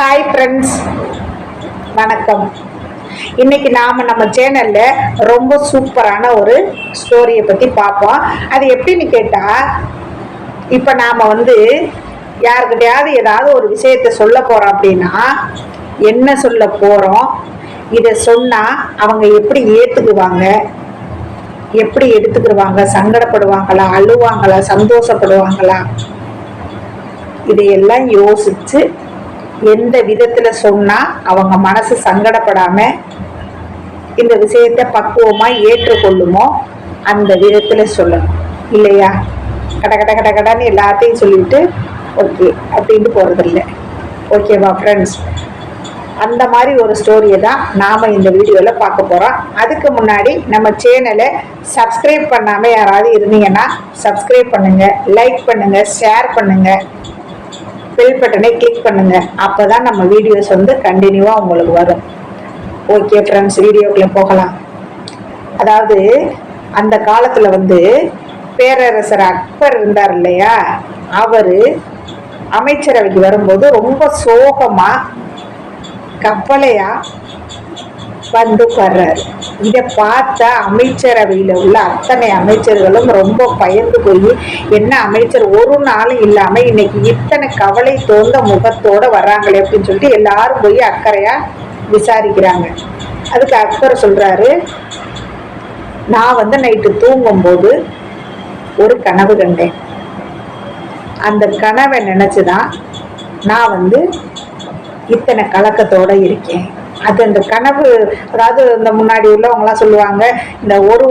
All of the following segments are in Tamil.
ஹாய் ஃப்ரெண்ட்ஸ், வணக்கம். இன்னைக்கு நம்ம சேனலில் ரொம்ப சூப்பரான ஒரு ஸ்டோரியை பற்றி பார்ப்போம். அது எப்படின்னு கேட்டால், இப்போ நாம் யாருக்கிட்டையாவது ஏதாவது ஒரு விஷயத்தை சொல்ல போகிறோம் அப்படின்னா என்ன சொல்ல போகிறோம், இதை சொன்னால் அவங்க எப்படி ஏற்றுக்குவாங்க, எப்படி எடுத்துக்கிடுவாங்க, சங்கடப்படுவாங்களா, அழுவாங்களா, சந்தோஷப்படுவாங்களா, இதையெல்லாம் யோசிச்சு எந்த விதத்துல சொன்னா அவங்க மனசு சங்கடப்படாம இந்த விஷயத்தை பக்குவமா ஏற்றுக்கொள்ளுமோ அந்த விதத்துல சொல்லணும் இல்லையா? கட கட கட கடன்னு எல்லாத்தையும் சொல்லிட்டு ஓகே அப்படின்ட்டு போறதில்லை. ஓகேவா ஃப்ரெண்ட்ஸ்? அந்த மாதிரி ஒரு ஸ்டோரியை தான் நாம் இந்த வீடியோவில் பார்க்க போகிறோம். அதுக்கு முன்னாடி நம்ம சேனலை சப்ஸ்கிரைப் பண்ணாமல் யாராவது இருந்தீங்கன்னா சப்ஸ்கிரைப் பண்ணுங்கள், லைக் பண்ணுங்கள், ஷேர் பண்ணுங்கள், பெல் பட்டனை கிளிக் பண்ணுங்க. அப்போதான் நம்ம வீடியோஸ் கண்டினியூவாக உங்களுக்கு வரும். ஓகே ஃப்ரெண்ட்ஸ், வீடியோக்குள்ள போகலாம். அதாவது அந்த காலத்தில் பேரரசர் அக்பர் இருந்தார் இல்லையா, அவர் அமைச்சரவைக்கு வரும்போது ரொம்ப சோகமா கவலையா உட்கார்றாரு. இதை பார்த்த அமைச்சரவையில் உள்ள அத்தனை அமைச்சர்களும் ரொம்ப பயந்து போய், என்ன அமைச்சர் ஒரு நாளும் இல்லாம இன்னைக்கு இத்தனை கவலை தோந்த முகத்தோட வர்றாங்களே அப்படின்னு சொல்லிட்டு எல்லாரும் போய் அக்கறையா விசாரிக்கிறாங்க. அதுக்கு அக்பர் சொல்றாரு, நான் நைட்டு தூங்கும்போது ஒரு கனவு கண்டேன். அந்த கனவை நினைச்சுதான் நான் இத்தனை கலக்கத்தோட இருக்கேன். அது அந்த கனவு, அதாவது இந்த முன்னாடி உள்ளவங்களாம் சொல்லுவாங்க, இந்த ஒரு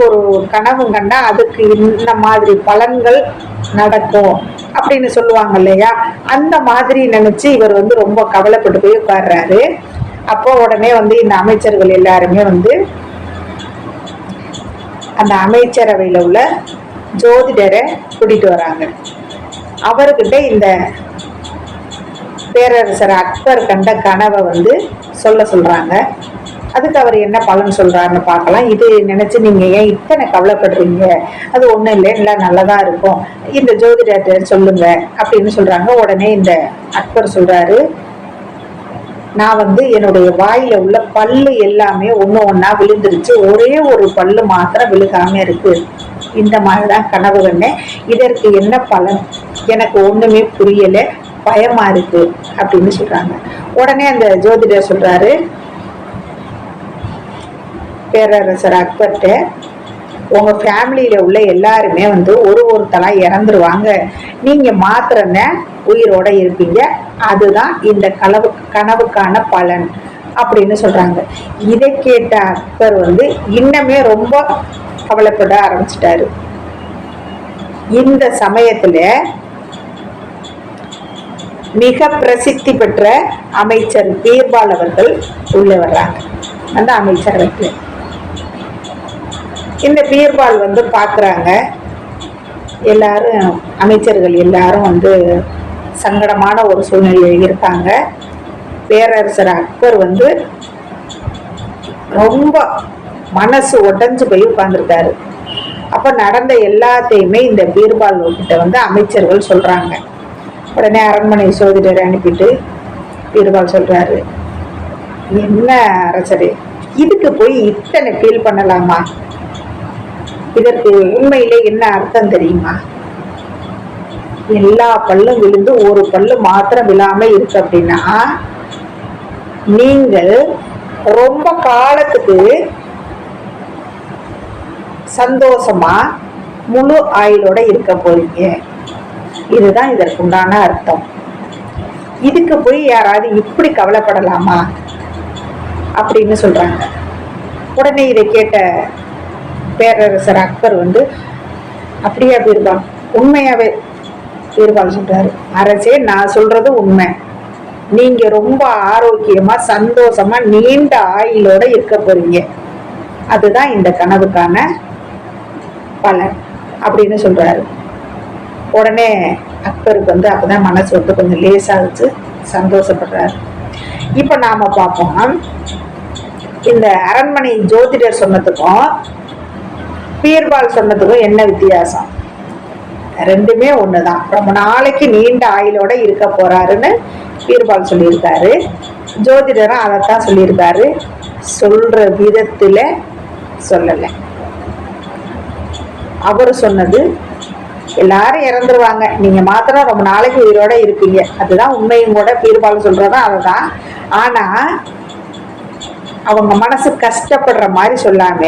கனவு கண்டா அதுக்கு இந்த மாதிரி பலன்கள் நடக்கும் அப்படின்னு சொல்லுவாங்க இல்லையா? அந்த மாதிரி நினைச்சு இவர் ரொம்ப கவலைப்பட்டு போய் உட்கார்றாரு. அப்போ உடனே இந்த அமைச்சர்கள் எல்லாருமே அந்த அமைச்சரவையில் உள்ள ஜோதிடரை கூட்டிட்டு வராங்க. அவர்கிட்ட இந்த பேரரசர் அக்பர் கண்ட கனவை சொல்றாங்க. அதுக்கு அவர் என்ன பலன் சொல்றாருன்னு பார்க்கலாம். இது நினைச்சு நீங்க ஏன் இத்தனை கவலைப்படுறீங்க, அது ஒண்ணும் இல்லை, எல்லாம் நல்லதா இருக்கும், இந்த ஜோதிடத்தை சொல்லுங்க அப்படின்னு சொல்றாங்க. உடனே இந்த அக்பர் சொல்றாரு, நான் என்னுடைய வாயில உள்ள பல்லு எல்லாமே ஒன்னா விழுந்துருச்சு, ஒரே ஒரு பல்லு மாத்திரம் விழுகாம இருக்கு. இந்த மாதிரிதான் கனவு கண்டேன். இதற்கு என்ன பலன் எனக்கு ஒண்ணுமே புரியல, பயமா இருக்கு அப்படின்னு சொல்றாங்க. உடனே அந்த ஜோதிடர் சொல்றாரு பேரரசர் அக்பர்ட்ட, உங்க ஃபேமிலியில உள்ள எல்லாருமே ஒருத்தலா இறந்துருவாங்க, நீங்க மாத்திரமே உயிரோட இருப்பீங்க, அதுதான் இந்த கனவுக்கான பலன் அப்படின்னு சொல்றாங்க. இதை கேட்ட அக்பர் இன்னமே ரொம்ப கவலைப்பட ஆரம்பிச்சிட்டாரு. இந்த சமயத்துல மிக பிரசித்தி பெற்ற அமைச்சர் பீர்பால் அவர்கள் உள்ள வர்றாங்க அந்த அமைச்சரவைக்கு. இந்த பீர்பால் பாக்குறாங்க, எல்லாரும் அமைச்சர்கள் எல்லாரும் சங்கடமான ஒரு சூழ்நிலையில் இருக்காங்க. பேரரசர் அக்பர் ரொம்ப மனசு உடைஞ்சு போய் உட்கார்ந்துருக்காரு. அப்ப நடந்த எல்லாத்தையுமே இந்த பீர்பால் கிட்ட அமைச்சர்கள் சொல்றாங்க. உடனே அரண்மனை சோதிடரை அனுப்பிட்டு பீர்பால் சொல்றாரு, என்ன அரசரே, இதுக்கு போய் இத்தனை ஃபீல் பண்ணலாமா? இதற்கு உண்மையிலே என்ன அர்த்தம் தெரியுமா? எல்லா பல்லும் விழுந்து ஒரு பல்லு மாத்திரம் விழாம இருக்கு அப்படின்னா நீங்கள் ரொம்ப காலத்துக்கு சந்தோஷமா முழு ஆயுளோட இருக்க போறீங்க. இதுதான் இதற்குண்டான அர்த்தம். இதுக்கு போய் யாராவது இப்படி கவலைப்படலாமா அப்படின்னு சொல்றாங்க. உடனே இதை கேட்ட பேரரசர் அக்பர் அப்படியா பீர்பால், உண்மையாவே? பீர்பால் சொல்றாரு, அரசே, நான் சொல்றது உண்மை. நீங்க ரொம்ப ஆரோக்கியமா சந்தோஷமா நீண்ட ஆயுளோட இருக்க போறீங்க, அதுதான் இந்த கனவுக்கான பலன் அப்படின்னு சொல்றாரு. உடனே அக்பருக்கு அப்பதான் மனசு கொஞ்சம் லேசாச்சு, சந்தோஷப்படுறாரு. இப்ப நாம பார்ப்போம், இந்த அரண்மனை ஜோதிடர் சொன்னதுக்கும் பீர்பால் சொன்னதுக்கும் என்ன வித்தியாசம்? ரெண்டுமே ஒண்ணுதான். ரொம்ப நாளைக்கு நீண்ட ஆயுளோட இருக்க போறாருன்னு பீர்பால் சொல்லியிருக்காரு. ஜோதிடரும் அதைத்தான் சொல்லியிருக்காரு. சொல்ற விதத்துல சொல்லலை. அவர் சொன்னது எல்லாரும் இறந்துருவாங்க, நீங்க மாத்திரம் ரொம்ப நாளைக்கு உயிரோட இருப்பீங்க, அதுதான் உண்மையும் கூட. பீர்பால் சொல்றதும் அதுதான். ஆனா அவங்க மனசு கஷ்டப்படுற மாதிரி சொல்லாம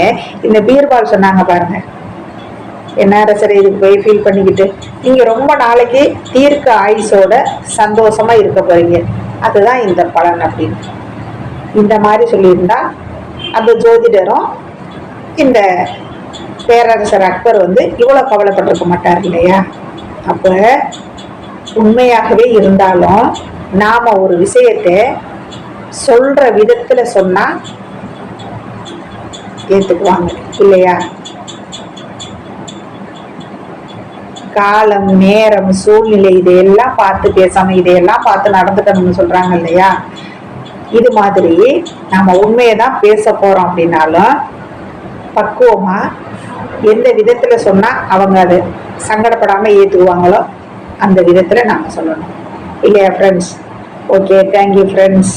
இந்த பீர்பால் சொன்னாங்க பாருங்க, என்ன சரி இதுக்கு போய் ஃபீல் பண்ணிக்கிட்டு நீங்க ரொம்ப நாளைக்கு தீர்க்க ஆயுசோட சந்தோஷமா இருக்க போறீங்க, அதுதான் இந்த பலன் அப்படின்னு இந்த மாதிரி சொல்லியிருந்தா அந்த ஜோதிடரும் இந்த பேரரசர் அக்பர் இவ்வளவு கவலைப்பட்டிருக்க மாட்டார் இல்லையா? அப்ப உண்மையாகவே இருந்தாலும் நாம ஒரு விஷயத்தை சொல்ற விதத்துல சொன்னா ஏத்துக்குவாங்க இல்லையா? காலம், நேரம், சூழ்நிலை இதையெல்லாம் பார்த்து பேசாம இதையெல்லாம் பார்த்து நடந்துக்கணும்னு சொல்றாங்க இல்லையா? இது மாதிரி நாம உண்மையதான் பேச போறோம் அப்படின்னாலும் பக்குவமா எந்த விதத்துல சொன்னா அவங்க அதை சங்கடப்படாம ஏத்துக்குவாங்களோ அந்த விதத்துல நாம சொல்லணும் இல்லையா ஃப்ரெண்ட்ஸ்? Okay, thank you friends.